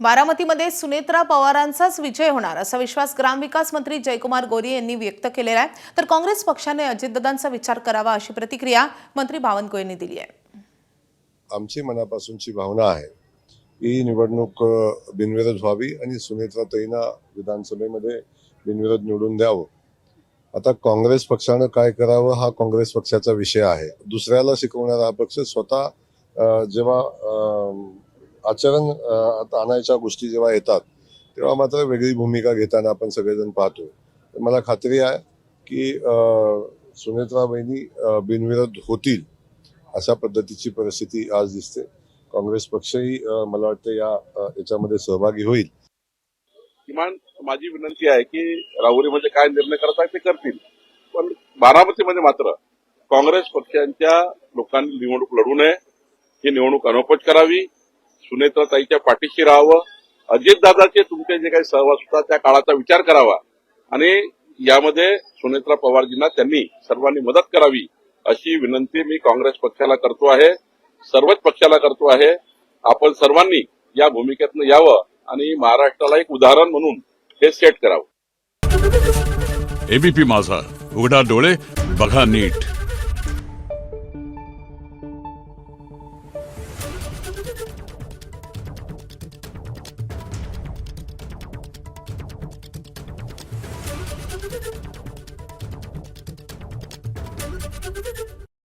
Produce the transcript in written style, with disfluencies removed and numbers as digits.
बारामतीमध्ये सुनेत्रा पवारांचाच विजय होणार असा विश्वास ग्रामविकास मंत्री जयकुमार गोरे यांनी व्यक्त केलेला आहे। तर काँग्रेस पक्षाने अजितदादांचा विचार करावा अशी प्रतिक्रिया मंत्री बावनकुळे यांनी दिली आहे। आमची मनापासूनची भावना आहे ही निवडणूक बिनविरोध व्हावी आणि सुनेत्राताईंना विधानसभेमध्ये बिनविरोध निवडून द्यावं। आता काँग्रेस पक्षानं काय करावं हा काँग्रेस पक्षाचा विषय आहे। दुसऱ्याला शिकवणारा हा पक्ष स्वतः जेव्हा आचरण आणायच्या गोष्टी जेव्हा येतात तेव्हा मात्र वेगळी भूमिका घेताना आपण सगळेजण पाहतो। मला खात्री आहे की सुनेत्राबाईंनी बिनविरोध होतील अशा पद्धतीची परिस्थिती आज दिसते। काँग्रेस पक्षही मला वाटतं याच्यामध्ये सहभागी होईल। किमान माझी विनंती आहे की राहुरीमध्ये काय निर्णय करतात ते करतील, पण बारामतीमध्ये मात्र काँग्रेस पक्षांच्या लोकांनी निवडणूक लढू नये, ही निवडणूक अनौपच करावी, सुनेत्राताईच्या पाठीशी राहावं, अजितदादाचे तुमचे जे काही सहवास होता त्या काळाचा विचार करावा आणि यामध्ये सुनेत्रा पवारजींना त्यांनी सर्वांनी मदत करावी अशी विनंती मी काँग्रेस पक्षाला करतो आहे, सर्वच पक्षाला करतो आहे। आपण सर्वांनी या भूमिकेतनं यावं आणि महाराष्ट्राला एक उदाहरण म्हणून हे सेट करावं। एबीपी माझा, उघडा डोळे बघा नीट।